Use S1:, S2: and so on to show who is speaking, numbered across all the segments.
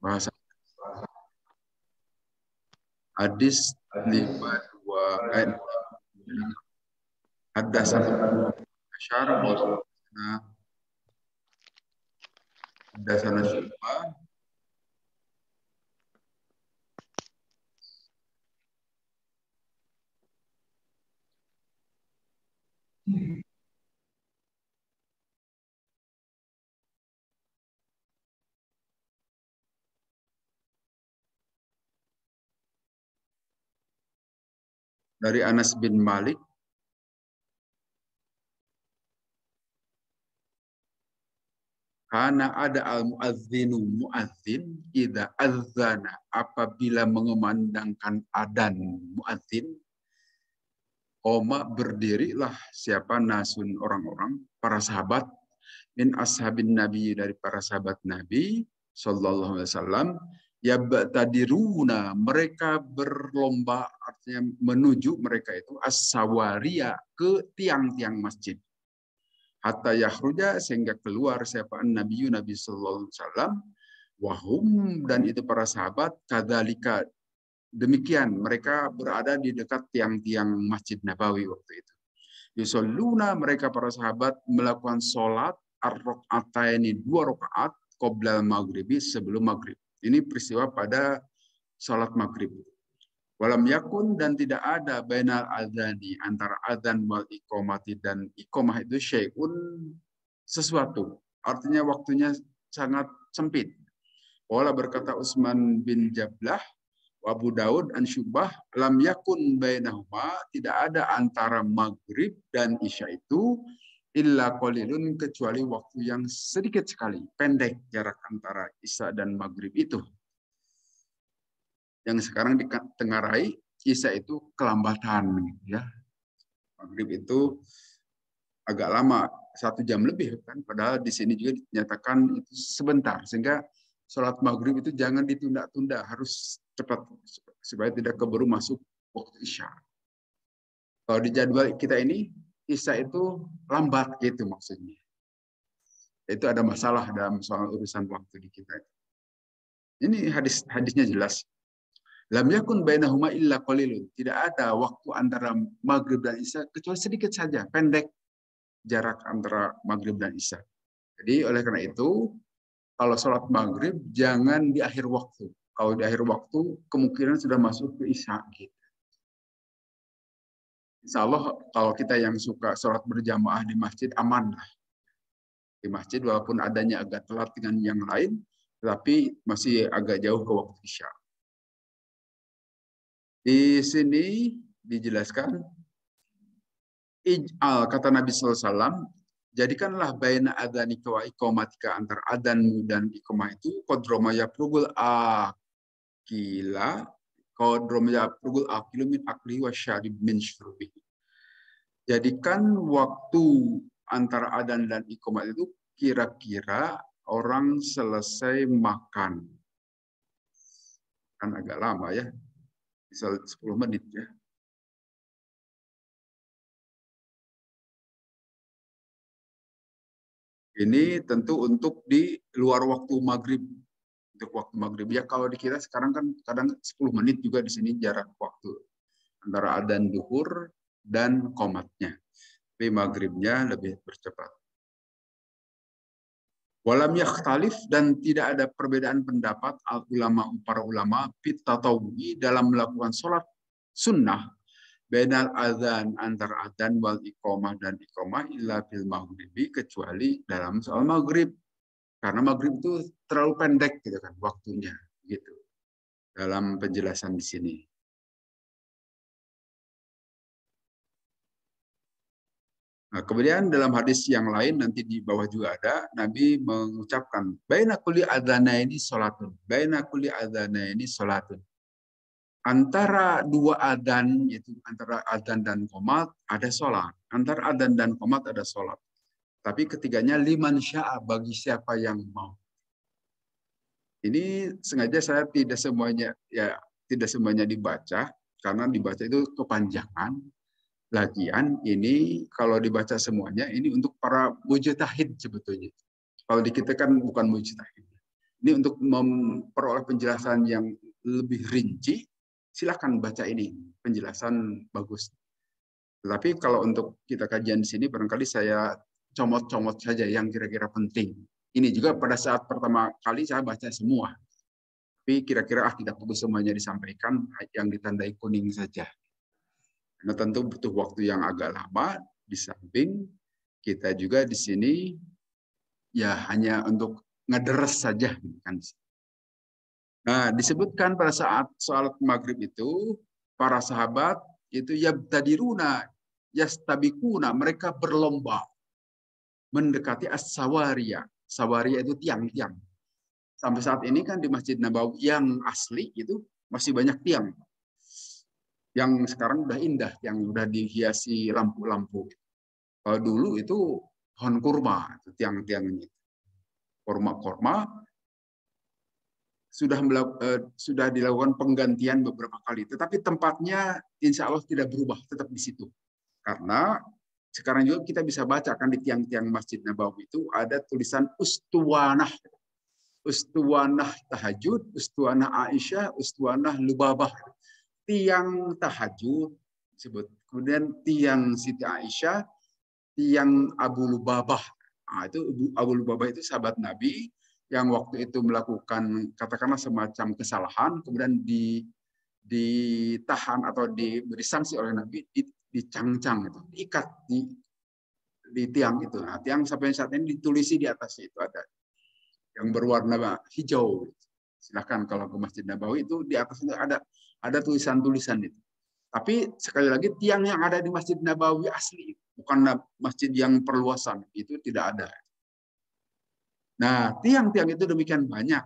S1: Bahasa hadis 52 haddatsana Asyar haddatsana Syu'bah dari Anas bin Malik karena ada al-muadzinu muadzin idza adzana apabila mengumandangkan adzan muadzin berdirilah siapa nasun orang-orang para sahabat min ashabin nabi dari para sahabat Nabi sallallahu alaihi wasallam yabtadiruna mereka berlomba artinya menuju mereka itu as-sawaria ke tiang-tiang masjid hatta yahruja sehingga keluar siapa Nabi sallallahu alaihi wasallam wahum dan itu para sahabat kadzalika demikian mereka berada di dekat tiang-tiang Masjid Nabawi waktu itu. Yusalluna mereka para sahabat melakukan sholat ar-raq'ataini 2 rakaat qoblal maghribi sebelum maghrib. Ini peristiwa pada sholat maghrib. Walam yakun dan tidak ada bainal adzani antara adzan wal iqamati dan iqamah itu syai'un sesuatu. Artinya waktunya sangat sempit. Wala berkata Utsman bin Jablah Abu Daud an Syu'bah lam yakun bainahuma tidak ada antara maghrib dan isya itu illa qalilun kecuali waktu yang sedikit sekali pendek jarak antara isya dan maghrib itu. Yang sekarang ditengarai isya itu kelambatan ya. Maghrib itu agak lama 1 jam lebih kan padahal di sini juga dinyatakan itu sebentar sehingga sholat maghrib itu jangan ditunda-tunda harus cepat supaya tidak keburu masuk waktu isya. Kalau di jadwal kita ini isya itu lambat gitu maksudnya. Itu ada masalah dalam soal urusan waktu di kita. Ini hadisnya jelas. Lam yakun bainahuma illa qalilun. Tidak ada waktu antara maghrib dan isya kecuali sedikit saja, pendek jarak antara maghrib dan isya. Jadi oleh karena itu kalau sholat maghrib jangan di akhir waktu. Kalau di akhir waktu kemungkinan sudah masuk ke isya gitu. Insya Allah kalau kita yang suka sholat berjamaah di masjid aman lah. Di masjid walaupun adanya agak telat dengan yang lain, tetapi masih agak jauh ke waktu isya. Di sini dijelaskan ij'al kata Nabi SAW, jadikanlah baina adzanika wa iqamatika antara adzanmu dan iqamah itu qadroma yaprugul akila qadroma yaprugul akilu min akli wa syarib min syurbi. Jadikan waktu antara adzan dan iqamah itu kira-kira orang selesai makan. Kan agak lama ya. Bisa 10 menit ya. Ini tentu untuk di luar waktu maghrib. Untuk waktu maghrib. Ya kalau di kita sekarang kan kadang 10 menit juga di sini jarak waktu. Antara adzan duhur dan qomatnya. Tapi maghribnya lebih bercepat. Walam yakhtalif dan tidak ada perbedaan pendapat para ulama fit tatawwi dalam melakukan sholat sunnah bainal adzan antara adzan wal iqamah dan iqamah illa bil maghribi kecuali dalam soal maghrib karena maghrib itu terlalu pendek gitu kan waktunya gitu dalam penjelasan di sini. Nah, kemudian dalam hadis yang lain nanti di bawah juga ada Nabi mengucapkan baina kulli adzanaini salatun baina kulli adzanaini salatun. Antara dua adzan yaitu antara adzan dan qomat ada sholat. Antara adzan dan qomat ada sholat. Tapi ketiganya liman sya'a bagi siapa yang mau. Ini sengaja saya tidak semuanya dibaca karena dibaca itu kepanjangan. Lagian ini kalau dibaca semuanya ini untuk para mujtahid sebetulnya. Kalau di kita kan bukan mujtahid. Ini untuk memperoleh penjelasan yang lebih rinci, silahkan baca ini, penjelasan bagus. Tetapi kalau untuk kita kajian di sini, barangkali saya comot-comot saja yang kira-kira penting. Ini juga pada saat pertama kali saya baca semua. Tapi kira-kira tidak perlu semuanya disampaikan, yang ditandai kuning saja. Karena tentu butuh waktu yang agak lama, di samping kita juga di sini ya hanya untuk ngederes saja. Nah, disebutkan pada saat sholat maghrib itu, para sahabat itu yabtadiruna, yastabikuna, mereka berlomba mendekati as-sawaria. Sawaria itu tiang-tiang. Sampai saat ini kan di Masjid Nabawi yang asli itu masih banyak tiang. Yang sekarang udah indah, yang udah dihiasi lampu-lampu. Kalau dulu itu pohon kurma, tiang-tiangnya. Kurma-kurma sudah dilakukan penggantian beberapa kali. Tetapi tempatnya insya Allah tidak berubah, tetap di situ. Karena sekarang juga kita bisa baca kan di tiang-tiang Masjid Nabawi itu ada tulisan ustuwanah. Ustuwanah tahajud, ustuwanah Aisyah, ustuwanah Lubabah. Tiang tahajud disebut. Kemudian tiang Siti Aisyah, tiang Abu Lubabah. Nah, itu Abu Lubabah itu sahabat Nabi yang waktu itu melakukan katakanlah semacam kesalahan, kemudian ditahan atau diberi sanksi oleh Nabi, dicangcang itu, diikat di tiang itu. Nah, tiang sampai saat ini ditulisi di atasnya itu ada yang berwarna hijau. Silahkan kalau ke Masjid Nabawi itu di atas itu ada tulisan-tulisan itu. Tapi sekali lagi tiang yang ada di Masjid Nabawi asli, bukan masjid yang perluasan, itu tidak ada. Nah, tiang-tiang itu demikian banyak.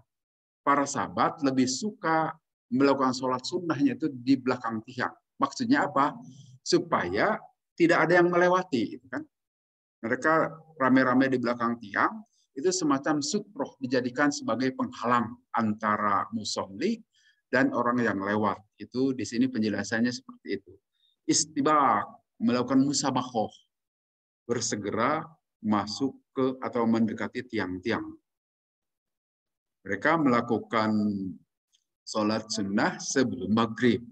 S1: Para sahabat lebih suka melakukan sholat sunnahnya itu di belakang tiang. Maksudnya apa? Supaya tidak ada yang melewati. Kan? Mereka rame-rame di belakang tiang, itu semacam sutroh, dijadikan sebagai penghalang antara musolli dan orang yang lewat. Itu di sini penjelasannya seperti itu. Istibak, melakukan musabakoh, bersegera masuk ke atau mendekati tiang-tiang. Mereka melakukan sholat sunnah sebelum maghrib.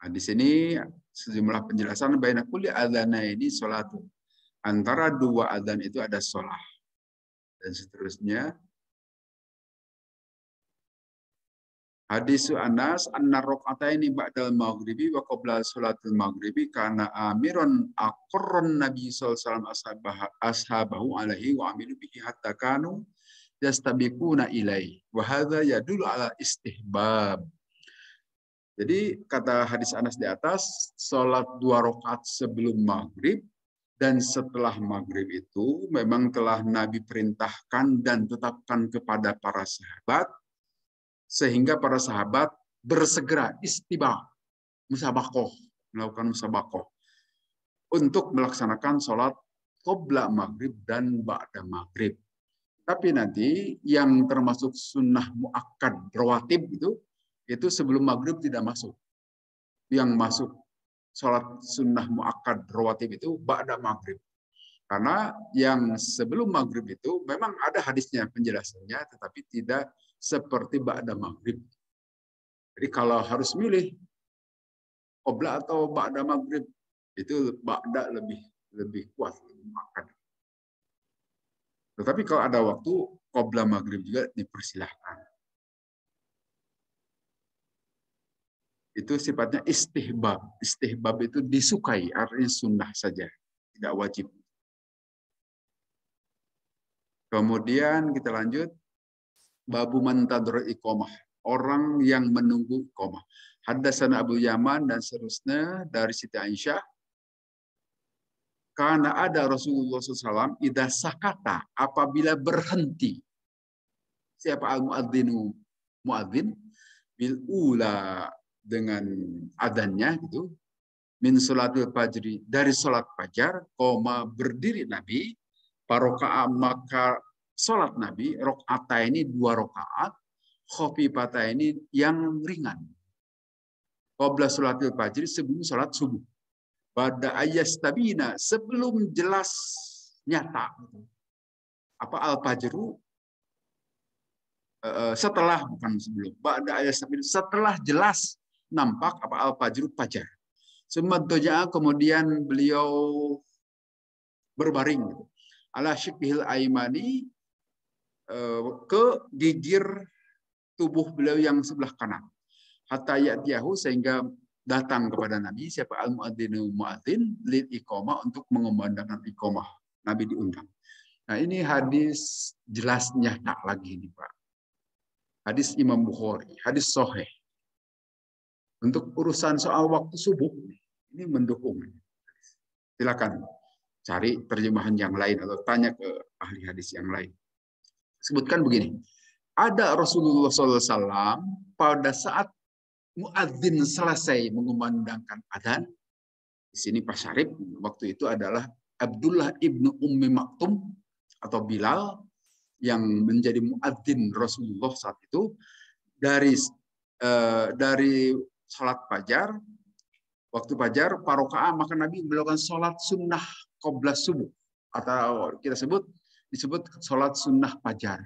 S1: Nah, di sini sejumlah penjelasan baina kulli adzana ini sholat. Antara dua adzan itu ada sholat. Dan seterusnya. Hadis Anas anna raqataini ba'dal maghribi wa qabla sholatil maghribi kana amiron aqarran nabi sallallahu alaihi wasallam ashabahu alaihi wa amilu bihi hatta kanu yastabiquna ilaihi wa hadza yadullu ala istihbab. Jadi kata hadis Anas di atas, sholat 2 rakaat sebelum maghrib dan setelah maghrib itu memang telah Nabi perintahkan dan tetapkan kepada para sahabat, sehingga para sahabat bersegera istibah, musabakoh, melakukan musabakoh untuk melaksanakan sholat qobla maghrib dan ba'da maghrib. Tapi nanti yang termasuk sunnah muakkad rawatib itu sebelum maghrib tidak masuk. Yang masuk sholat sunnah muakkad rawatib itu ba'da maghrib. Karena yang sebelum maghrib itu memang ada hadisnya penjelasannya, tetapi tidak seperti ba'da maghrib. Jadi kalau harus milih qobla atau ba'da maghrib, itu ba'da lebih kuat, lebih makan. Tetapi kalau ada waktu, qobla maghrib juga dipersilahkan. Itu sifatnya istihbab. Istihbab itu disukai, artinya sunnah saja, tidak wajib. Kemudian kita lanjut, babu mantadro iqomah, orang yang menunggu iqomah. Haddatsana Abu Yaman dan seterusnya dari Siti Aisyah. Karena ada Rasulullah SAW idza sakata, apabila berhenti. Siapa al-muadzinu? Muadzin bil ula, dengan adanya gitu. Min sholatil fajri, dari sholat fajar, koma berdiri Nabi, paroka'a, maka sholat Nabi, rok'ata ini 2 rakaat, khofifata ini yang ringan. Qabla sholatil fajri, sebelum sholat subuh. Pada ayastabina, sebelum jelas nyata. Apa al-fajru? Setelah, bukan sebelum. Pada ayastabina, setelah jelas nampak apa al-fajru, fajar. Sementara kemudian beliau berbaring ala syibhil aimani, ke gigir tubuh beliau yang sebelah kanan. Hatta ya'tiyahu, sehingga datang kepada Nabi siapa al-muadzinu muadzin lil iqamah, untuk mengumandangkan iqamah. Nabi diundang. Nah, ini hadis jelasnya tak lagi nih, Pak. Hadis Imam Bukhari, hadis sahih. Untuk urusan soal waktu subuh ini mendukung. Silakan cari terjemahan yang lain atau tanya ke ahli hadis yang lain. Sebutkan begini. Ada Rasulullah SAW pada saat muadzin selesai mengumandangkan adzan. Di sini Pak Syarif waktu itu adalah Abdullah ibnu Ummi Maktum atau Bilal yang menjadi muadzin Rasulullah saat itu. Dari sholat fajar, waktu fajar parokaah, maka Nabi melakukan sholat sunnah qabla subuh, atau kita disebut sholat sunnah fajar.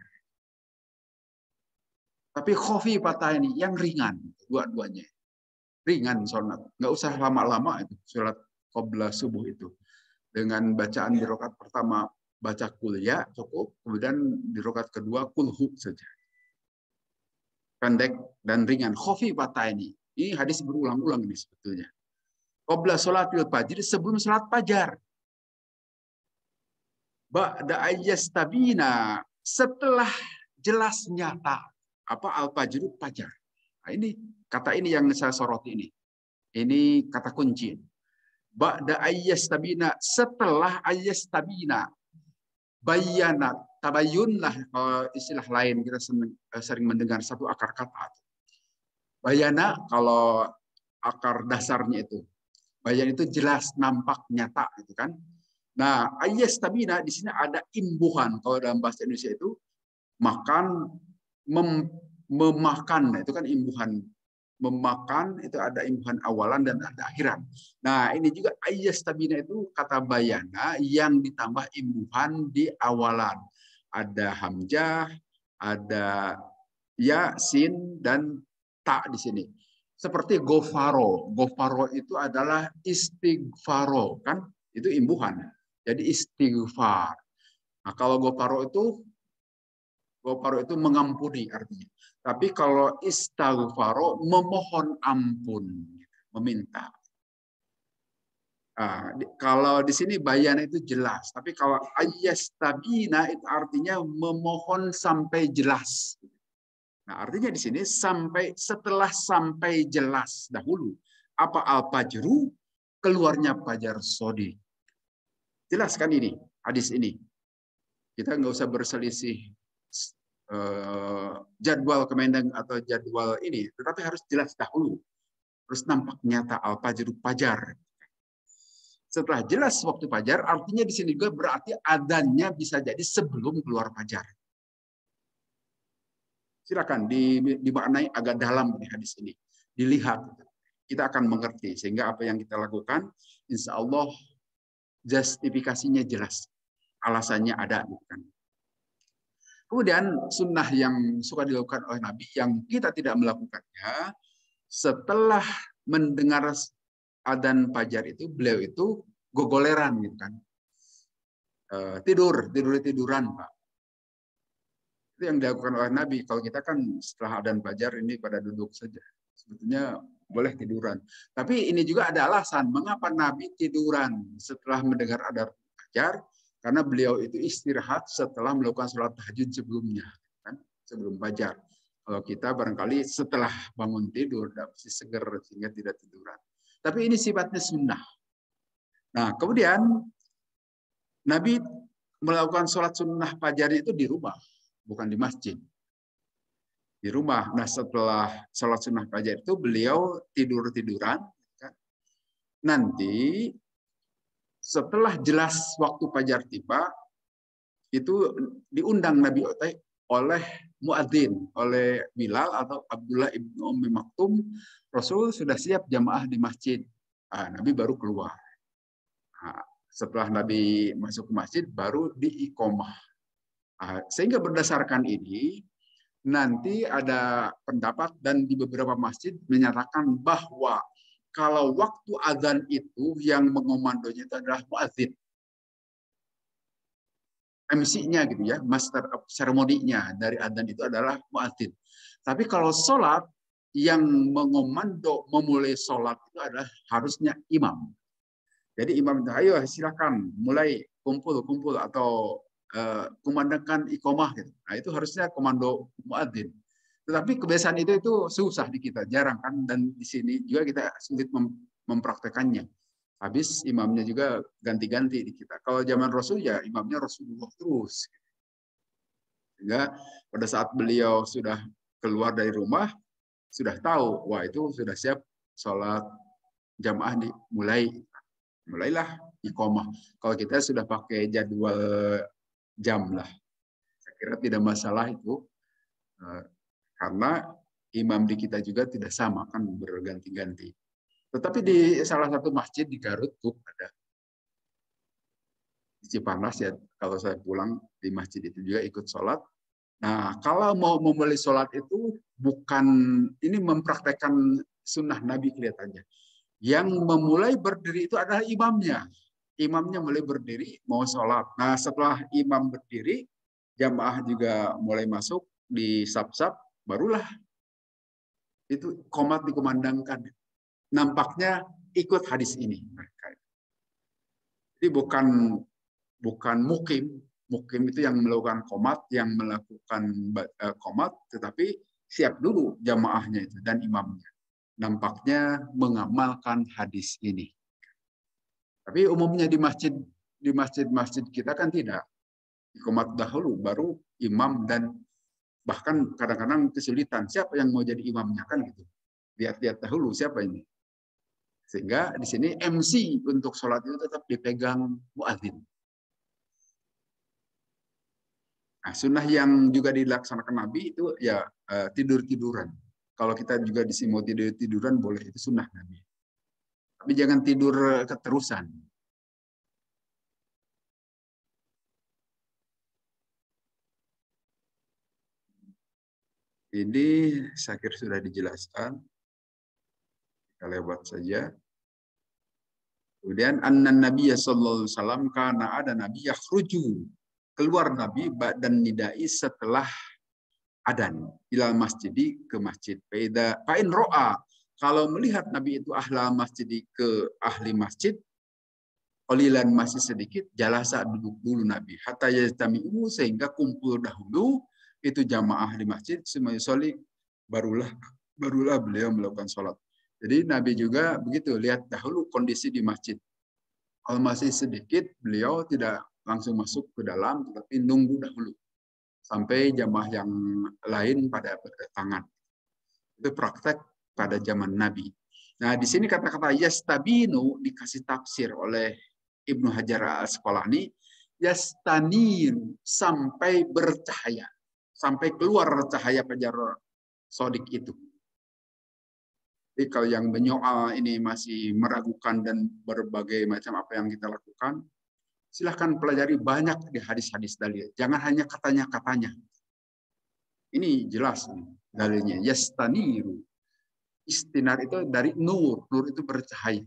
S1: Tapi khafifah ini yang ringan, dua-duanya. Ringan sholat, nggak usah lama-lama itu sholat qabla subuh itu. Dengan bacaan di rakaat pertama baca kul ya cukup, kemudian di rakaat kedua kulhu saja. Pendek dan ringan, khafifah ini. Ini hadis berulang-ulang ini sebetulnya. Qabla sholatil fajr, sebelum sholat fajar. Ba'da ayyastabina, setelah jelas nyata apa al-fajru, fajar. Nah, ini kata ini yang saya soroti ini. Ini kata kunci. Ba'da ayyastabina, setelah ayyastabina. Bayana, tabayunlah, istilah lain kita sering mendengar satu akar kata. Bayana kalau akar dasarnya itu. Bayan itu jelas, nampak, nyata gitu kan. Nah, ayyastabina di sini ada imbuhan. Kalau dalam bahasa Indonesia itu makan, memakan, itu kan imbuhan. Memakan itu ada imbuhan awalan dan ada akhiran. Nah, ini juga ayyastabina itu kata bayana yang ditambah imbuhan di awalan. Ada hamzah, ada ya, sin, dan ta di sini. Seperti gofaro. Gofaro itu adalah istighfaro, kan? Itu imbuhan. Jadi istighfar. Nah, kalau gofaro itu mengampuni artinya. Tapi kalau istighfaro memohon ampun, meminta. Nah, kalau di sini bayan itu jelas, tapi kalau ayyastabina itu artinya memohon sampai jelas. Nah, artinya di sini setelah sampai jelas dahulu apa al-fajru, keluarnya fajar shadiq. Jelaskan ini hadis ini. Kita nggak usah berselisih jadwal Kemendang atau jadwal ini, tetapi harus jelas dahulu. Terus nampak nyata al-fajru, fajar. Setelah jelas waktu fajar, artinya di sini juga berarti adzannya bisa jadi sebelum keluar fajar. Silakan dimaknai agak dalam di hadis ini. Dilihat, kita akan mengerti sehingga apa yang kita lakukan, insya Allah justifikasinya jelas, alasannya ada, bukan? Kemudian sunnah yang suka dilakukan oleh Nabi yang kita tidak melakukannya, setelah mendengar adzan fajar itu, beliau itu gogoleran gitu kan. Tiduran, Pak. Itu yang dilakukan oleh Nabi. Kalau kita kan setelah adzan fajar ini pada duduk saja. Sebetulnya boleh tiduran. Tapi ini juga ada alasan mengapa Nabi tiduran setelah mendengar adzan fajar, karena beliau itu istirahat setelah melakukan sholat tahajud sebelumnya, kan? Sebelum fajar. Kalau kita barangkali setelah bangun tidur masih seger sehingga tidak tiduran. Tapi ini sifatnya sunnah. Nah, kemudian Nabi melakukan sholat sunnah fajar itu di rumah, bukan di masjid. Di rumah. Nah, setelah sholat sunnah fajar itu beliau tiduran. Nanti setelah jelas waktu fajar tiba, itu diundang Nabi oleh muadzin, oleh Bilal atau Abdullah ibnu Ummi Maktum. Rasul sudah siap jamaah di masjid. Nabi baru keluar. Nah, setelah Nabi masuk ke masjid, baru diiqomah. Nah, sehingga berdasarkan ini, nanti ada pendapat dan di beberapa masjid menyatakan bahwa kalau waktu azan itu yang mengomandonya itu adalah muadzin. MC-nya gitu ya, master of ceremony-nya dari azan itu adalah muadzin. Tapi kalau sholat, yang mengomando memulai sholat itu adalah harusnya imam. Jadi imam itu, ayo silakan mulai kumpul atau kumandangkan iqomah gitu. Nah itu harusnya komando muadzin. Tetapi kebiasaan itu susah di kita, jarang kan, dan di sini juga kita sulit mempraktekannya. Habis imamnya juga ganti-ganti di kita. Kalau zaman Rasul ya imamnya Rasulullah terus. Sehingga pada saat beliau sudah keluar dari rumah, sudah tahu, wah itu sudah siap sholat jamaah dimulai. Mulailah iqomah. Kalau kita sudah pakai jadwal jam lah, saya kira tidak masalah itu, karena imam di kita juga tidak sama, kan berganti-ganti. Tetapi di salah satu masjid di Garut tuh ada di Cipanas ya, kalau saya pulang di masjid itu juga ikut sholat. Nah, kalau mau memulai sholat itu bukan ini mempraktekkan sunnah Nabi kelihatannya. Yang memulai berdiri itu adalah imamnya. Imamnya mulai berdiri mau sholat. Nah, setelah imam berdiri, jamaah juga mulai masuk di saf-saf, barulah itu qomat dikumandangkan. Nampaknya ikut hadis ini. Jadi bukan mukim. Mukim itu yang melakukan qomat, yang melakukan qomat, tetapi siap dulu jamaahnya itu dan imamnya. Nampaknya mengamalkan hadis ini. Tapi umumnya di masjid kita kan tidak. Iqamat dahulu, baru imam, dan bahkan kadang-kadang kesulitan. Siapa yang mau jadi imamnya kan gitu. Lihat-lihat dahulu siapa ini. Sehingga di sini MC untuk sholat itu tetap dipegang muadzin. Nah, sunnah yang juga dilaksanakan Nabi itu ya tidur-tiduran. Kalau kita juga di sini mau tidur-tiduran boleh, itu sunnah Nabi. Tapi jangan tidur keterusan. Ini saya kira sudah dijelaskan. Kita lewat saja. Kemudian annan Nabi sallallahu alaihi wasallam karena ada Nabi yakhruju, keluar Nabi dan nidai setelah adan ilal masjidi, ke masjid. Fa'in ro'a, kalau melihat Nabi itu ahla masjidi, ke ahli masjid, qalilan masih sedikit, jalasa duduk dulu Nabi. Hatta yajtami'u, sehingga kumpul dahulu itu jamaah di masjid, semuanya sholli, barulah beliau melakukan sholat. Jadi Nabi juga begitu, lihat dahulu kondisi di masjid. Kalau masih sedikit, beliau tidak langsung masuk ke dalam, tetapi nunggu dahulu sampai jamaah yang lain pada berdatangan. Itu praktek pada zaman Nabi. Nah, di sini kata-kata yastabinu dikasih tafsir oleh Ibnu Hajar al-Asqalani, yastanir, sampai bercahaya, sampai keluar cahaya fajar sodik itu. Jadi kalau yang menyoal ini masih meragukan dan berbagai macam apa yang kita lakukan, silahkan pelajari banyak di hadis-hadis dalil. Jangan hanya katanya-katanya. Ini jelas dalilnya. Yastaniru. Istinar itu dari nur. Nur itu bercahaya.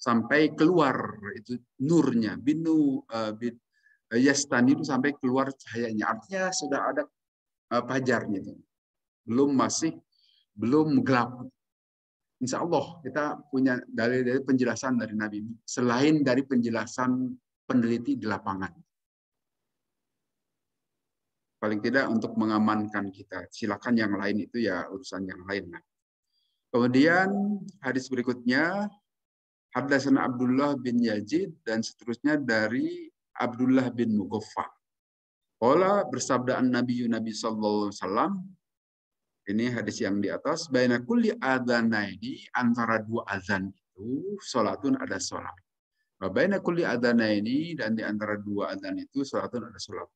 S1: Sampai keluar itu nurnya. Yastaniru, sampai keluar cahayanya. Artinya sudah ada fajarnya itu. Belum gelap. Insya Allah kita punya dalil penjelasan dari Nabi selain dari penjelasan peneliti di lapangan. Paling tidak untuk mengamankan kita. Silakan yang lain itu ya urusan yang lain. Kemudian hadis berikutnya, Hadatsana Abdullah bin Yazid, dan seterusnya dari Abdullah bin Mughaffal. Qala, bersabda Nabi sallallahu alaihi wasallam, ini hadis yang di atas, baina kulli adzanaini, antara dua azan itu salatun, ada salat. Wa baina kulli adzanaini, dan di antara dua azan itu salatun, ada salat.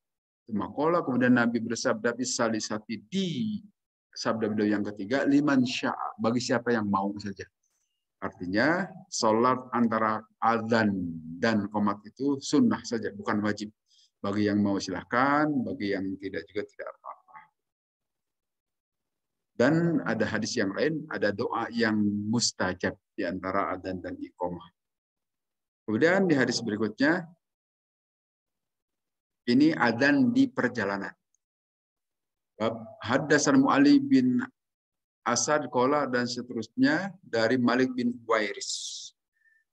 S1: Maqala, kemudian Nabi bersabda bisalisati, di sabda beliau yang ketiga, liman sya'a, bagi siapa yang mau saja. Artinya sholat antara adzan dan qomat itu sunnah saja, bukan wajib. Bagi yang mau silahkan, bagi yang tidak juga tidak apa-apa. Dan ada hadis yang lain, ada doa yang mustajab di antara adzan dan iqamah. Kemudian di hadis berikutnya, ini adzan di perjalanan. Haddasan Mu'ali bin Asad Kola dan seterusnya dari Malik bin Huwairis.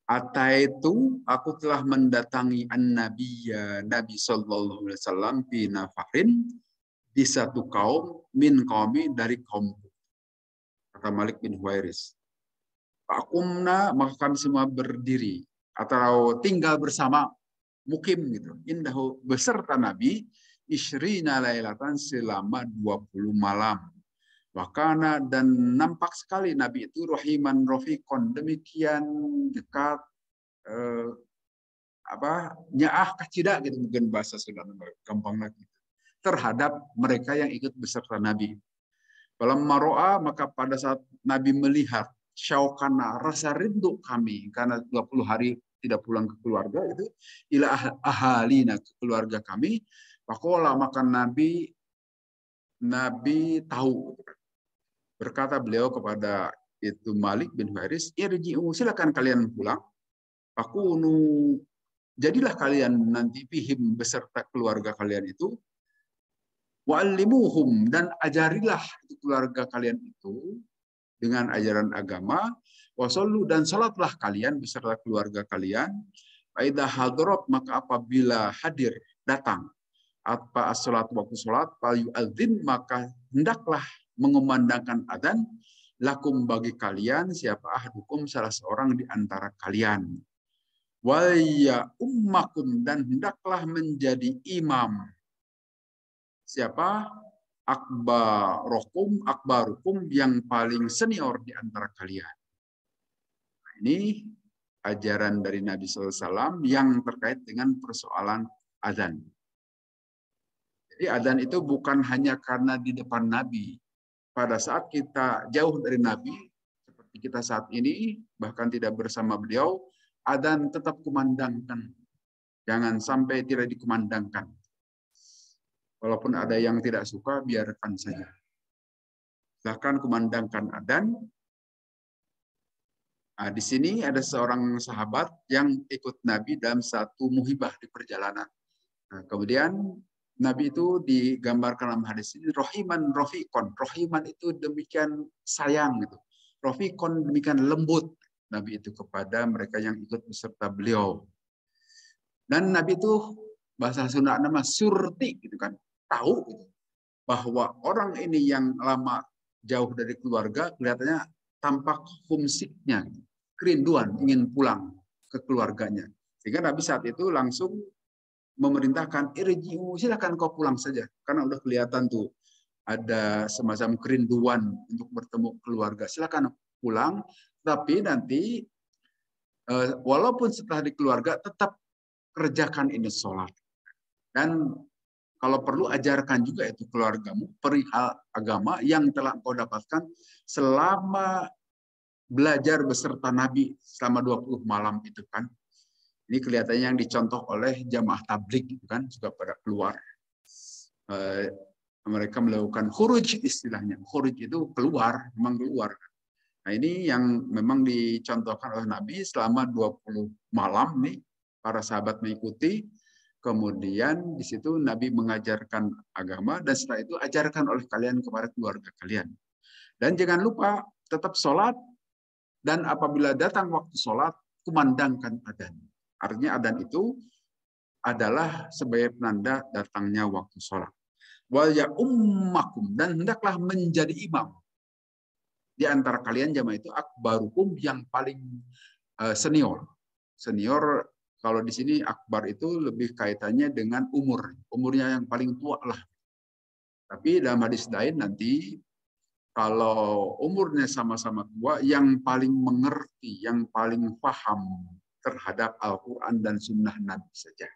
S1: Ataitu aku telah mendatangi an-nabiyya Nabi sallallahu alaihi wasallam fi nafarin di satu kaum min qaumi dari kaumku. Kata Malik bin Huwairis. Faqumna maka kami semua berdiri atau tinggal bersama mukim gitu. Indahu beserta Nabi isyrina lailatan selama 20 malam. Wakana dan nampak sekali Nabi itu rohiman rofikon demikian dekat nyaah kacida gitu mungkin bahasa Sunda gampang lagi terhadap mereka yang ikut beserta Nabi. Kalau maroa maka pada saat Nabi melihat syaukana rasa rindu kami karena 20 hari tidak pulang ke keluarga itu ila ahalina ke keluarga kami, pakola maka Nabi tahu. Berkata beliau kepada itu Malik bin Huwairis, irji'u silakan kalian pulang. Aku jadilah kalian nanti fihim beserta keluarga kalian itu. Wa'allimuhum dan ajarilah keluarga kalian itu dengan ajaran agama. Wasallu dan salatlah kalian beserta keluarga kalian. Faidah hadirat maka apabila hadir datang apa as-salat waktu salat fal yu'adzin maka hendaklah mengumandangkan adzan lakum bagi kalian siapa ahdukum salah seorang di antara kalian wal ya ummakum dan hendaklah menjadi imam siapa akbarukum yang paling senior di antara kalian. Nah, ini ajaran dari Nabi SAW yang terkait dengan persoalan adzan. Jadi adzan itu bukan hanya karena di depan Nabi. Pada saat kita jauh dari Nabi, seperti kita saat ini, bahkan tidak bersama beliau, adzan tetap kumandangkan. Jangan sampai tidak dikumandangkan. Walaupun ada yang tidak suka, biarkan saja. Bahkan kumandangkan adzan. Nah, di sini ada seorang sahabat yang ikut Nabi dalam satu muhibah di perjalanan. Nah, kemudian Nabi itu digambarkan dalam hadis ini rohiman rofikon. Rohiman itu demikian sayang gitu. Rofikon demikian lembut Nabi itu kepada mereka yang ikut beserta beliau. Dan Nabi itu bahasa Sunda nama surti gitu kan. Tahu gitu, bahwa orang ini yang lama jauh dari keluarga kelihatannya tampak homesicknya, kerinduan ingin pulang ke keluarganya. Sehingga Nabi saat itu langsung memerintahkan irji'u silakan kau pulang saja karena udah kelihatan tuh ada semacam kerinduan untuk bertemu keluarga, silakan pulang tapi nanti walaupun setelah di keluarga tetap kerjakan ini sholat dan kalau perlu ajarkan juga itu keluargamu perihal agama yang telah kau dapatkan selama belajar beserta Nabi selama 20 malam itu kan. Ini kelihatannya yang dicontoh oleh jamaah tabligh itu kan juga pada keluar. Mereka melakukan khuruj istilahnya. Khuruj itu keluar, memang keluar. Nah, ini yang memang dicontohkan oleh Nabi selama 20 malam nih para sahabat mengikuti. Kemudian di situ Nabi mengajarkan agama dan setelah itu ajarkan oleh kalian kepada keluarga kalian. Dan jangan lupa tetap sholat dan apabila datang waktu sholat kumandangkan adzan. Artinya adzan itu adalah sebagai penanda datangnya waktu sholat. Wal ya ummakum dan hendaklah menjadi imam di antara kalian jamaah itu akbarukum yang paling senior. Senior kalau di sini akbar itu lebih kaitannya dengan umur. Umurnya yang paling tua lah. Tapi dalam hadis lain nanti kalau umurnya sama-sama tua, yang paling mengerti, yang paling paham terhadap Al-Quran dan Sunnah Nabi saja.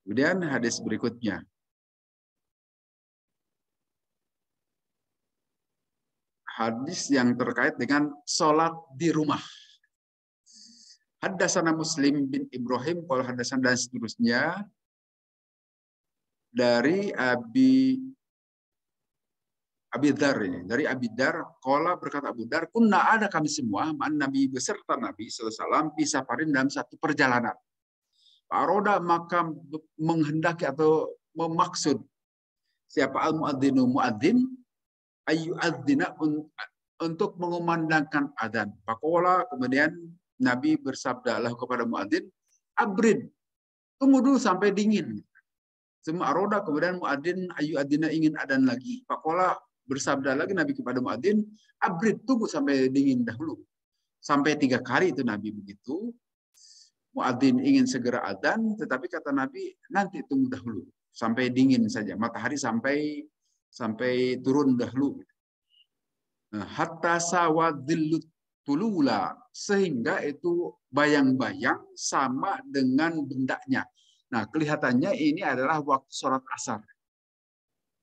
S1: Kemudian hadis berikutnya. hadis yang terkait dengan sholat di rumah. Haddatsana Muslim bin Ibrahim, qala haddatsana dan seterusnya dari Abi Dar ini, dari Abi Dar, qala berkata Abu Dar, kunna ada kami semua, ma'an Nabi beserta Nabi sallallahu alaihi wasallam safarin dalam satu perjalanan. Paroda maka menghendaki atau memaksud siapa al-muadzinu muadzin ayu adzina untuk mengumandangkan adzan. Pakola kemudian Nabi bersabda lah kepada muadzin, abrid, tunggu dulu sampai dingin. Semua aroda kemudian muadzin ayu adzina ingin adzan lagi. Pakola bersabda lagi Nabi kepada muadzin, abrid, tunggu sampai dingin dahulu. Sampai 3 kali itu Nabi begitu. Muadzin ingin segera adzan, tetapi kata Nabi, nanti tunggu dahulu sampai dingin saja, matahari sampai turun dahulu. Hatta sawadillut tulula, sehingga itu bayang-bayang sama dengan bendanya. Nah, kelihatannya ini adalah waktu sholat asar.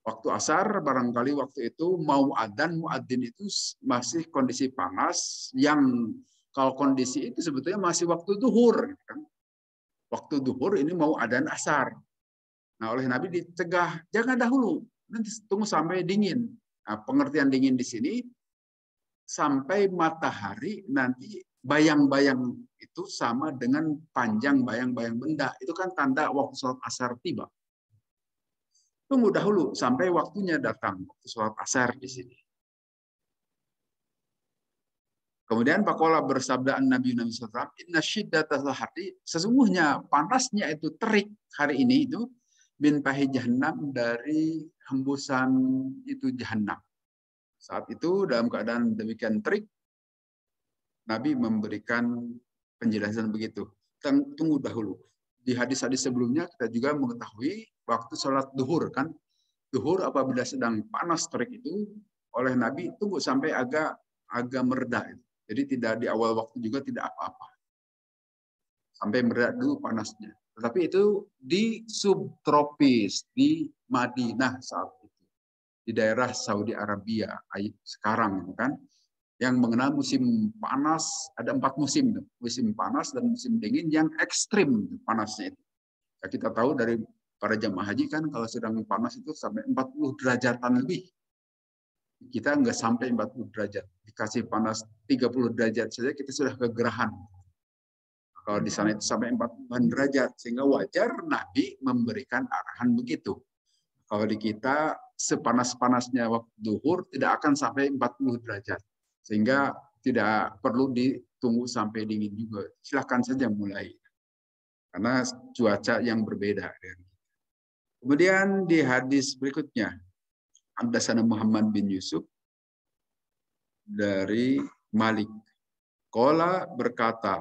S1: Waktu asar, barangkali waktu itu mau adzan, muadzin itu masih kondisi panas, yang kalau kondisi itu sebetulnya masih waktu duhur. Waktu duhur ini mau adzan asar. Nah, oleh Nabi dicegah, jangan dahulu, nanti tunggu sampai dingin. Nah, pengertian dingin di sini, sampai matahari nanti bayang-bayang itu sama dengan panjang bayang-bayang benda. Itu kan tanda waktu sholat asar tiba. Tunggu dahulu sampai waktunya datang, waktu sholat asar di sini. Kemudian Pakola bersabda Nabi SAW, inna syiddatal harri, sesungguhnya panasnya itu terik hari ini itu bin pahi jahannam, dari hembusan itu jahannam. Saat itu dalam keadaan demikian terik, Nabi memberikan penjelasan begitu. Tunggu dahulu. Di hadis-hadis sebelumnya kita juga mengetahui waktu sholat duhur kan, duhur apabila sedang panas terik itu oleh Nabi tunggu sampai agak mereda. Jadi tidak di awal waktu juga tidak apa-apa. Sampai mereda dulu panasnya. Tetapi itu di subtropis, di Madinah saat itu. Di daerah Saudi Arabia sekarang kan. Yang mengenal musim panas, ada 4 musim. Musim panas dan musim dingin yang ekstrim panasnya itu. Ya, kita tahu dari para jamaah haji kan kalau sedang panas itu sampai 40 derajatan lebih. Kita nggak sampai 40 derajat. Dikasih panas 30 derajat saja kita sudah kegerahan. Kalau di sana itu sampai 40 derajat. Sehingga wajar Nabi memberikan arahan begitu. Kalau di kita sepanas-panasnya waktu duhur tidak akan sampai 40 derajat. Sehingga tidak perlu ditunggu sampai dingin juga. Silahkan saja mulai. Karena cuaca yang berbeda. Kemudian di hadis berikutnya. Haddatsana Muhammad bin Yusuf dari Malik. Qala berkata,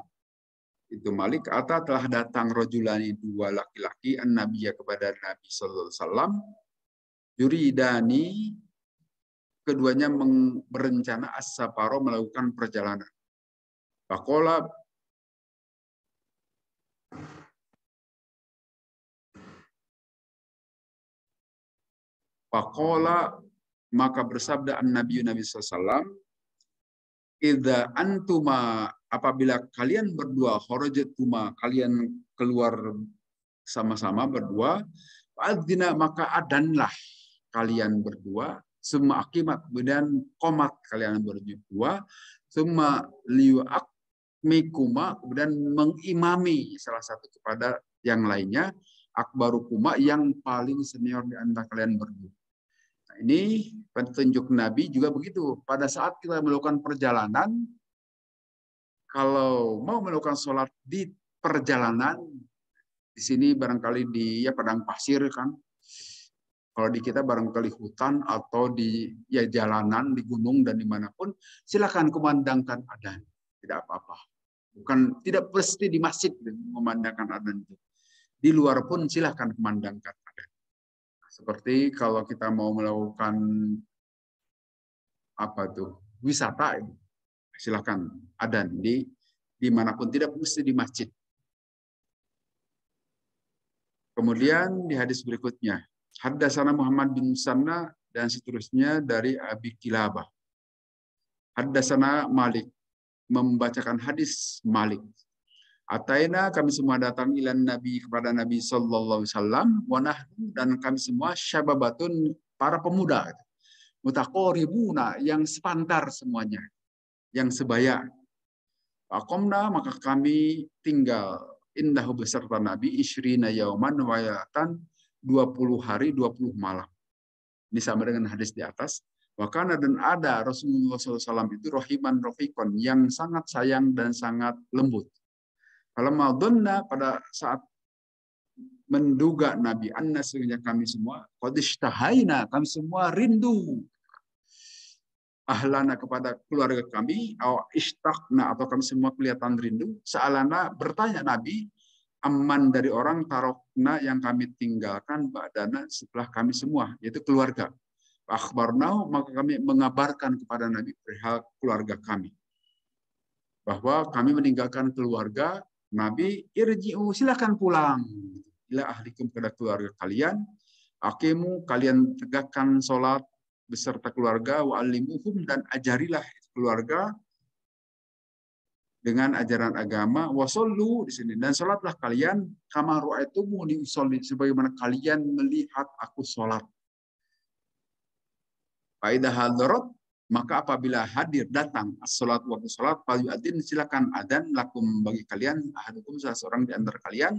S1: itu Malik, ata telah datang rojulani 2 laki-laki an-nabiyya kepada Nabi sallallahu alaihi wasallam, yuridani, keduanya berencana as-safaro, melakukan perjalanan. Faqala maka bersabda Nabi SAW, idza antuma, apabila kalian berdua, kharajatuma, kalian keluar sama-sama berdua, fa'adzina, maka adanlah kalian berdua, summa aqimat, kemudian qomat kalian berdua, summa liyu'akmikuma, kemudian mengimami salah satu kepada yang lainnya, akbarukuma, yang paling senior di antara kalian berdua. Ini petunjuk Nabi juga begitu. Pada saat kita melakukan perjalanan, kalau mau melakukan sholat di perjalanan, di sini barangkali di padang pasir kan. Kalau di kita barangkali hutan atau di jalanan, di gunung dan dimanapun, silakan kumandangkan adzan. Tidak apa-apa. Bukan, tidak pasti di masjid memandangkan adzan itu. Di luar pun silakan kumandangkan adzan. Seperti kalau kita mau melakukan wisata, silakan adzan di dimanapun, tidak mesti di masjid. Kemudian di hadis berikutnya, haddatsana Muhammad bin Musanna dan seterusnya dari Abi Kilabah. Haddatsana Malik, membacakan hadis Malik. Ataina, kami semua datang ilan Nabi, kepada Nabi sallallahu alaihi wasallam, wa nahnu, dan kami semua syababatun, para pemuda, mutaqaribuna, yang sepantar semuanya, yang sebaya. Aqamna, maka kami tinggal indahu, beserta Nabi, isyrina yauman wa yatan, 20 hari 20 malam. Ini sama dengan hadis di atas. Wakana, dan ada Rasulullah SAW itu rohiman rofikon, yang sangat sayang dan sangat lembut. Kalau madonna, pada saat menduga Nabi, anna, sesungguhnya kami semua, qad ishtahaina, kami semua rindu, ahlana, kepada keluarga kami, atau ishtaqna, atau kami semua kelihatan rindu, sa'alana, bertanya Nabi, aman, dari orang, tarokna, yang kami tinggalkan, ba'dana, setelah kami semua, yaitu keluarga. Akhbarnau, maka kami mengabarkan kepada Nabi perihal keluarga kami, bahwa kami meninggalkan keluarga. Nabi, irji'u, silakan pulang ila ahlikum, kepada keluarga kalian. Aqimu, kalian tegakkan sholat beserta keluarga. Wa'allimuhum, dan ajarilah keluarga dengan ajaran agama. Wasollu, di sini, dan sholatlah kalian kama ra'aitumuni usolli, sebagaimana kalian melihat aku sholat. Faidah hadarat, maka apabila hadir datang as-salat, waktu salat, falyu'adzin, silakan adzan, lakum, bagi kalian, ahadukum, salah seorang di antara kalian,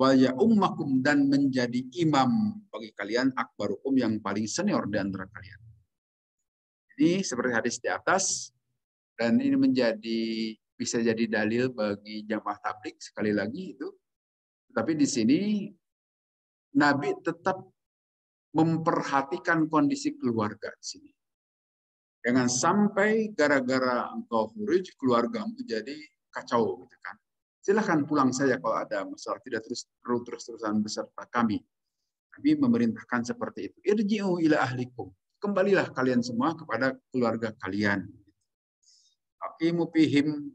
S1: wa ya'ummakum, dan menjadi imam bagi kalian, akbarukum, yang paling senior di antara kalian. Ini seperti hadis di atas, dan ini bisa jadi dalil bagi jamaah tabligh, sekali lagi itu. Tapi di sini Nabi tetap memperhatikan kondisi keluarga di sini. Jangan sampai gara-gara engkau hurij, keluargamu jadi kacau, gitu kan. Silahkan pulang saja kalau ada masalah, tidak terus-terusan beserta kami. Nabi memerintahkan seperti itu. Irji'u ila ahlikum, kembalilah kalian semua kepada keluarga kalian. Aqimu fihim,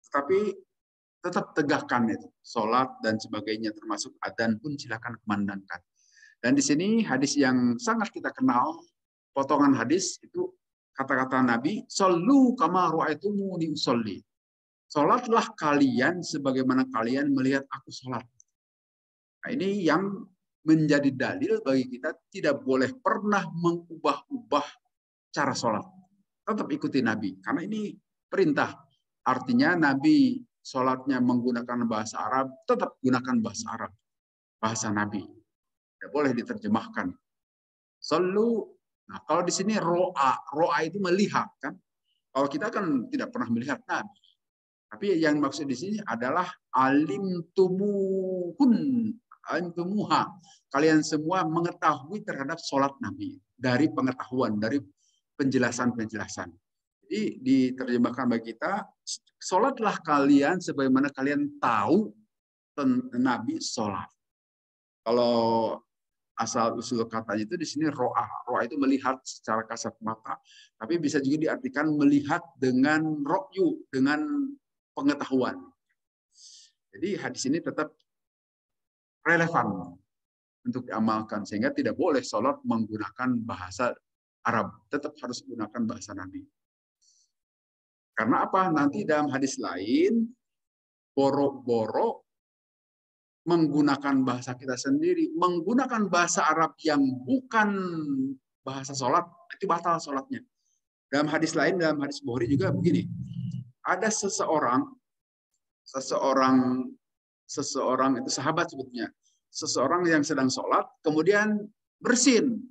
S1: tetapi tetap tegakkan itu, sholat dan sebagainya, termasuk adzan pun silakan kumandangkan. Dan di sini hadis yang sangat kita kenal, potongan hadis itu kata-kata Nabi, "Shallu kama ra'aitumuni usolli." Salatlah kalian sebagaimana kalian melihat aku salat. Nah, ini yang menjadi dalil bagi kita, tidak boleh pernah mengubah-ubah cara salat. Tetap ikuti Nabi, karena ini perintah. Artinya Nabi salatnya menggunakan bahasa Arab, tetap gunakan bahasa Arab, bahasa Nabi. Tidak boleh diterjemahkan. Shallu. Nah, kalau di sini ro'a itu melihat, kan? Kalau kita kan tidak pernah melihat Nabi. Tapi yang maksud di sini adalah alimtumuha. Kalian semua mengetahui terhadap sholat Nabi dari pengetahuan, dari penjelasan-penjelasan. Jadi diterjemahkan bagi kita, sholatlah kalian sebagaimana kalian tahu Nabi sholat. Kalau asal usul katanya itu di sini ro'a. Ro'a itu melihat secara kasat mata. Tapi bisa juga diartikan melihat dengan ro'yu, dengan pengetahuan. Jadi hadis ini tetap relevan untuk diamalkan. Sehingga tidak boleh sholat menggunakan bahasa Arab. Tetap harus menggunakan bahasa Nabi. Karena apa? Nanti dalam hadis lain, boro-boro menggunakan bahasa kita sendiri, menggunakan bahasa Arab yang bukan bahasa sholat, itu batal sholatnya. Dalam hadis lain, dalam hadis Bukhari juga begini, ada seseorang itu sahabat sebetulnya, seseorang yang sedang sholat, kemudian bersin.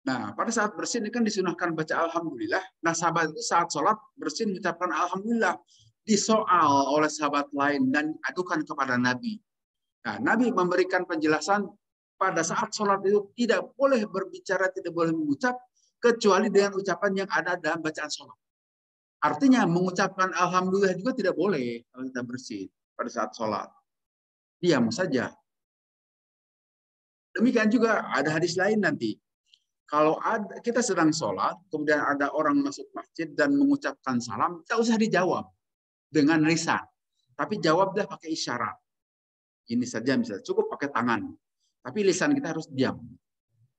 S1: Nah, pada saat bersin ini kan disunahkan baca alhamdulillah. Nah, sahabat itu saat sholat bersin mengucapkan alhamdulillah. Disoal oleh sahabat lain dan adukan kepada Nabi. Nah, Nabi memberikan penjelasan pada saat sholat itu tidak boleh berbicara, tidak boleh mengucap, kecuali dengan ucapan yang ada dalam bacaan sholat. Artinya mengucapkan alhamdulillah juga tidak boleh kalau kita bersin pada saat sholat. Diam saja. Demikian juga ada hadis lain nanti. Kalau kita sedang sholat, kemudian ada orang masuk masjid dan mengucapkan salam, tidak usah dijawab dengan lisan. Tapi jawablah pakai isyarat. Ini saja misalnya, cukup pakai tangan. Tapi lisan kita harus diam.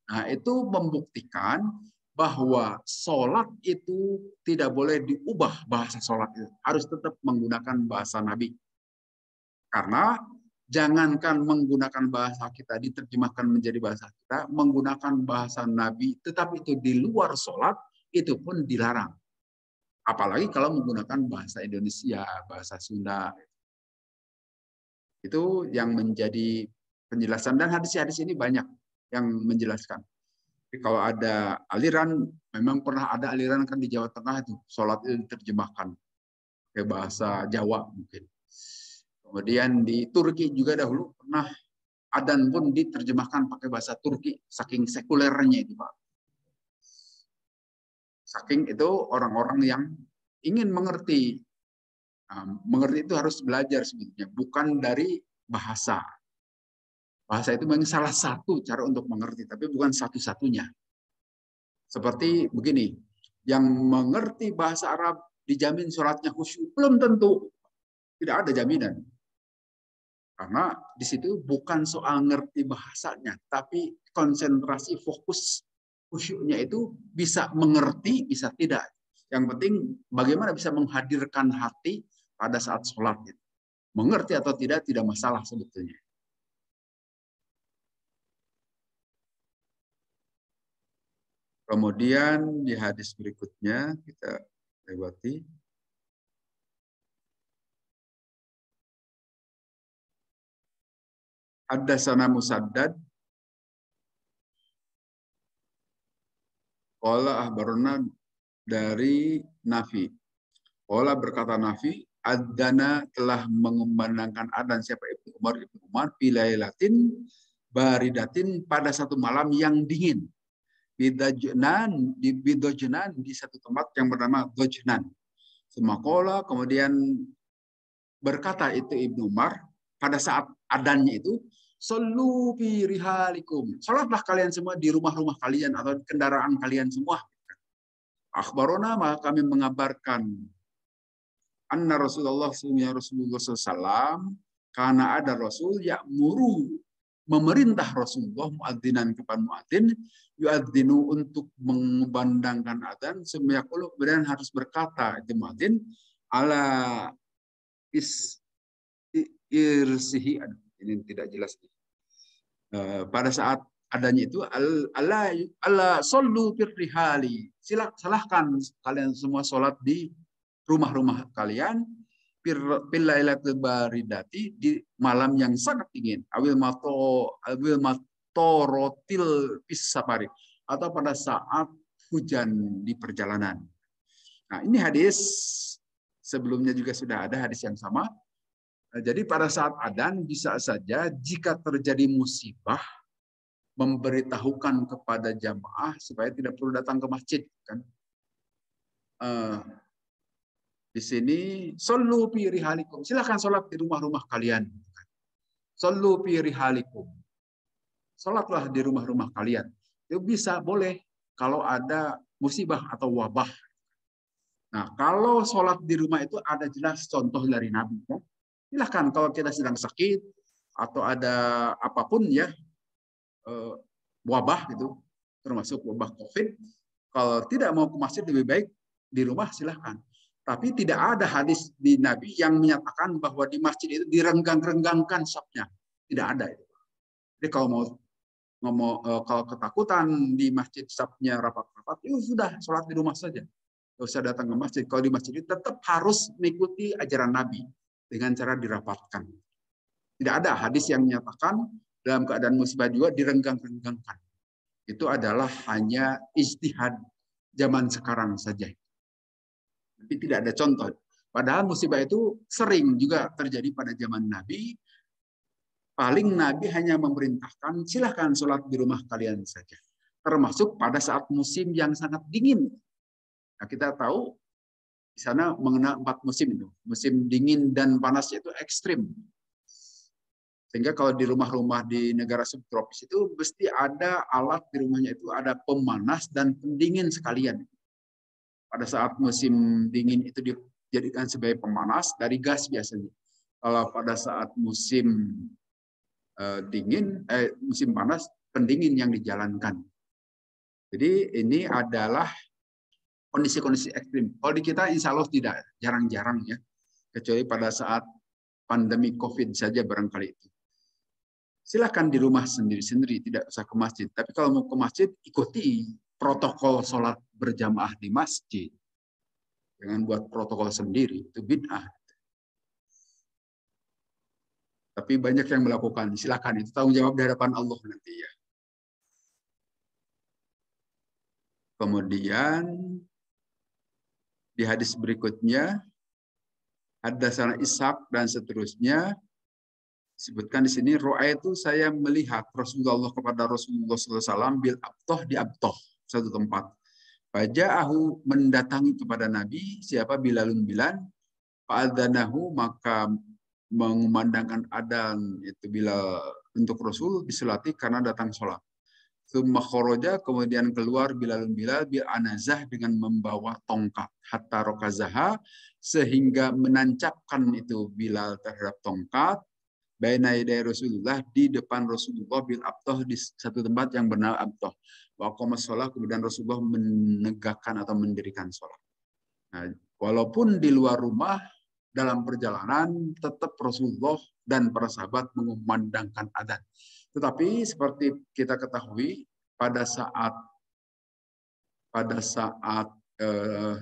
S1: Nah, itu membuktikan bahwa sholat itu tidak boleh diubah bahasa sholat itu. Harus tetap menggunakan bahasa Nabi. Karena jangankan menggunakan bahasa kita diterjemahkan menjadi bahasa kita, menggunakan bahasa Nabi, tetapi itu di luar sholat, itu pun dilarang. Apalagi kalau menggunakan bahasa Indonesia, bahasa Sunda. Itu yang menjadi penjelasan. Dan hadis-hadis ini banyak yang menjelaskan. Tapi kalau ada aliran, memang pernah ada aliran kan di Jawa Tengah itu, sholat itu diterjemahkan ke bahasa Jawa mungkin. Kemudian di Turki juga dahulu pernah adzan pun diterjemahkan pakai bahasa Turki, saking sekulernya itu Pak. Saking itu orang-orang yang ingin mengerti. Nah, mengerti itu harus belajar sebetulnya, bukan dari bahasa. Bahasa itu memang salah satu cara untuk mengerti, tapi bukan satu-satunya. Seperti begini, yang mengerti bahasa Arab dijamin sholatnya khusyuk, belum tentu. Tidak ada jaminan. Karena di situ bukan soal ngerti bahasanya, tapi konsentrasi fokus khusyuknya itu bisa mengerti, bisa tidak. Yang penting bagaimana bisa menghadirkan hati pada saat sholat. Mengerti atau tidak masalah sebetulnya. Kemudian di hadis berikutnya kita lewati. Haddatsana Musaddad qala ahbarana dari Nafi. Qala berkata Nafi, adzana telah mengumandangkan adzan siapa Ibnu Umar bilailatin baridatin pada satu malam yang dingin. Bidojnan di satu tempat yang bernama Dojnan. Semakola kemudian berkata itu Ibnu Umar pada saat adanya itu, sallu fi rihalikum. Salatlah kalian semua di rumah-rumah kalian atau kendaraan kalian semua. Akhbarona maka kami mengabarkan anna Rasulullah SAW karena ada Rasul ya'muru memerintah Rasulullah muadzinan kepada muadzin yuadzinu untuk mengumandangkan adzan semyaqulu kemudian harus berkata itu muadzin ala irsihi ini tidak jelas pada saat adanya itu alla sallu firrihali silahkan kalian semua sholat di rumah-rumah kalian pilailatul baridati di malam yang sangat dingin awil matorotil pisapari atau pada saat hujan di perjalanan. Nah, ini hadis sebelumnya juga sudah ada hadis yang sama. Jadi pada saat adzan bisa saja jika terjadi musibah memberitahukan kepada jamaah supaya tidak perlu datang ke masjid kan. Di sini sallu fi rihalikum. Silakan salat di rumah-rumah kalian. Sallu fi rihalikum. Salatlah di rumah-rumah kalian. Itu bisa boleh kalau ada musibah atau wabah. Nah, kalau salat di rumah itu ada jelas contoh dari Nabi kan. Silakan kalau kita sedang sakit atau ada apapun ya wabah gitu, termasuk wabah COVID, kalau tidak mau ke masjid lebih baik di rumah silahkan. Tapi tidak ada hadis di Nabi yang menyatakan bahwa di masjid itu direnggang-renggangkan safnya. Tidak ada itu. Jadi kalau kalau ketakutan di masjid safnya rapat-rapat, itu sudah sholat di rumah saja. Tidak usah datang ke masjid. Kalau di masjid itu tetap harus mengikuti ajaran Nabi dengan cara dirapatkan. Tidak ada hadis yang menyatakan dalam keadaan musibah juga direnggang-renggangkan. Itu adalah hanya ijtihad zaman sekarang saja. Tapi tidak ada contoh. Padahal musibah itu sering juga terjadi pada zaman Nabi. Paling Nabi hanya memerintahkan silahkan sholat di rumah kalian saja. Termasuk pada saat musim yang sangat dingin. Nah, kita tahu di sana mengenal 4 musim itu. Musim dingin dan panas itu ekstrim. Sehingga kalau di rumah-rumah di negara subtropis itu mesti ada alat di rumahnya itu ada pemanas dan pendingin sekalian. Pada saat musim dingin itu dijadikan sebagai pemanas dari gas biasanya. Kalau pada saat musim musim panas pendingin yang dijalankan. Jadi ini adalah kondisi-kondisi ekstrim. Kalau di kita insya Allah tidak, jarang-jarang ya. Kecuali pada saat pandemi COVID saja barangkali itu. Silakan di rumah sendiri-sendiri, tidak usah ke masjid. Tapi kalau mau ke masjid, ikuti protokol sholat berjamaah di masjid. Jangan buat protokol sendiri, itu bid'ah. Tapi banyak yang melakukan, silakan, itu tanggung jawab di hadapan Allah nanti ya. Kemudian di hadis berikutnya, haddatsana Ishaq dan seterusnya, disebutkan di sini, ro'a itu saya melihat Rasulullah kepada Rasulullah SAW bil abtoh di abtoh, satu tempat. Faja'ahu mendatangi kepada Nabi, siapa Bilalun Bilal, fa'adzanahu maka mengumandangkan adzan itu Bilal untuk Rasul disolati karena datang sholat. Tsumma kharaja kemudian keluar Bilalun Bilal bil anazah dengan membawa tongkat hatta rokazaha sehingga menancapkan itu Bilal terhadap tongkat baina yaday Rasulullah di depan Rasulullah bil abtoh di satu tempat yang bernama abtoh. Wa qama shalah kemudian Rasulullah menegakkan atau mendirikan sholat. Nah, walaupun di luar rumah dalam perjalanan tetap Rasulullah dan para sahabat mengumandangkan adzan. Tetapi seperti kita ketahui pada saat eh,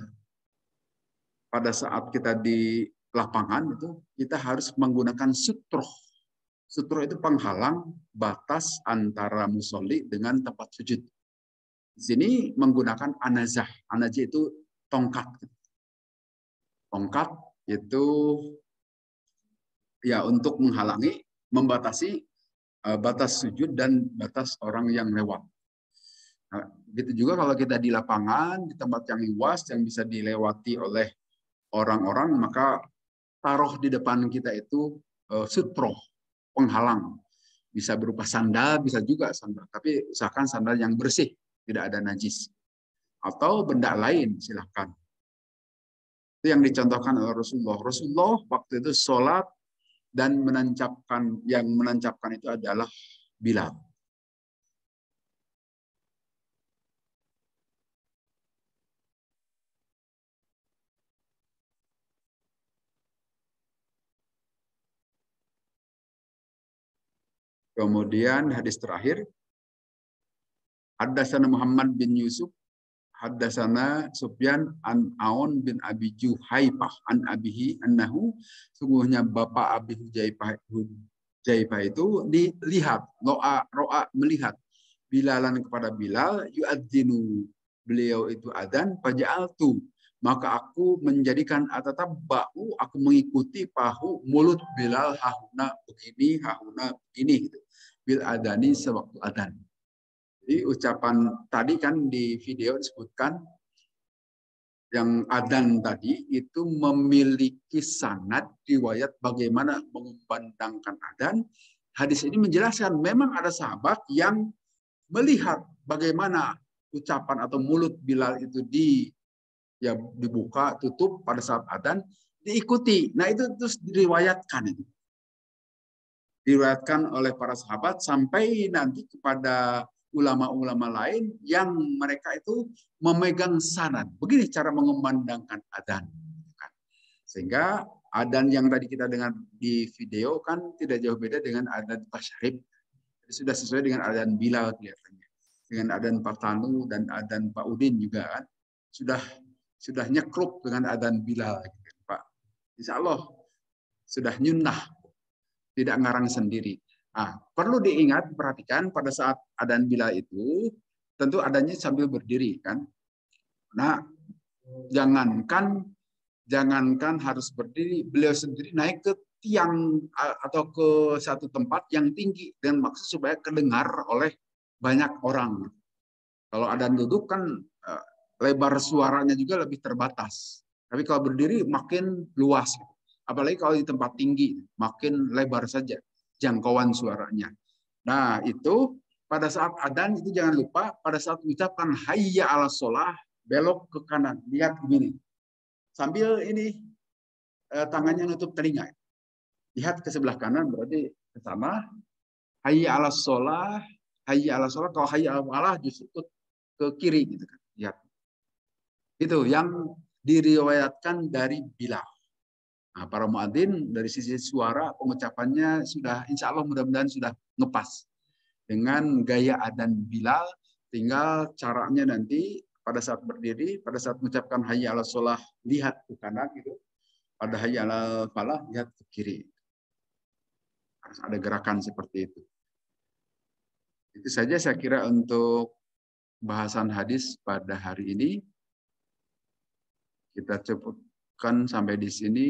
S1: pada saat kita di lapangan itu kita harus menggunakan sutroh. Sutroh itu penghalang batas antara musolli dengan tempat sujud. Di sini menggunakan anazah. Anazah itu tongkat. Tongkat itu ya untuk menghalangi, membatasi batas sujud dan batas orang yang lewat. Nah, begitu juga kalau kita di lapangan, di tempat yang luas yang bisa dilewati oleh orang-orang, maka taruh di depan kita itu sutroh, penghalang. Bisa berupa sandal, bisa juga sandal. Tapi usahakan sandal yang bersih, tidak ada najis. Atau benda lain, silahkan. Itu yang dicontohkan oleh Rasulullah. Rasulullah waktu itu sholat dan yang menancapkan itu adalah Bilal. Kemudian hadis terakhir, haddatsana Muhammad bin Yusuf, haddatsana Sufyan an Aun bin Abi Juhaifah an abihi annahu sungguhnya bapak Abi Juhaifah itu dilihat ro'a melihat Bilalan kepada Bilal yu'adzinu beliau itu adzan faja'altu maka aku menjadikan atatabba'u aku mengikuti pahu mulut Bilal hahuna begini gitu bil adani sewaktu adzan. Jadi ucapan tadi kan di video disebutkan yang adzan tadi itu memiliki sanad riwayat bagaimana mengumandangkan adzan. Hadis ini menjelaskan memang ada sahabat yang melihat bagaimana ucapan atau mulut Bilal itu dibuka tutup pada saat adzan diikuti. Nah itu terus diriwayatkan itu. Diriwayatkan oleh para sahabat sampai nanti kepada ulama-ulama lain yang mereka itu memegang sanad. Begini cara mengumandangkan adzan. Sehingga adzan yang tadi kita dengar di video kan tidak jauh beda dengan adzan tasyrik. Sudah sesuai dengan adzan Bilal kelihatannya. Dengan adzan Pak Tanu dan adzan Pak Udin juga kan. Sudah nyekruk dengan adzan Bilal. Pak. Insya Allah sudah nyunnah. Tidak ngarang sendiri. Nah, perlu diingat, perhatikan pada saat adzan Bilal itu, tentu adanya sambil berdiri kan. Nah, jangankan harus berdiri, beliau sendiri naik ke tiang atau ke satu tempat yang tinggi dengan maksud supaya kedengar oleh banyak orang. Kalau adzan duduk kan lebar suaranya juga lebih terbatas. Tapi kalau berdiri makin luas. Apalagi kalau di tempat tinggi, makin lebar saja jangkauan suaranya. Nah, itu pada saat adzan itu jangan lupa, pada saat ucapkan hayya ala sholah, belok ke kanan. Lihat begini. Sambil ini tangannya nutup telinga. Lihat ke sebelah kanan, berarti ke sana. Hayya ala sholah, hayya ala sholah. Kalau hayya ala falah justru ke kiri gitu kan. Lihat. Itu yang diriwayatkan dari Bilal. Nah, para muadzin dari sisi suara pengucapannya sudah insya Allah mudah-mudahan sudah ngepas dengan gaya adzan Bilal. Tinggal caranya nanti pada saat berdiri, pada saat mengucapkan hayya 'alas shalah lihat ke kanan gitu. Pada hayya 'alal falah lihat ke kiri. Harus ada gerakan seperti itu. Itu saja saya kira untuk bahasan hadis pada hari ini. Kita cukupkan sampai di sini.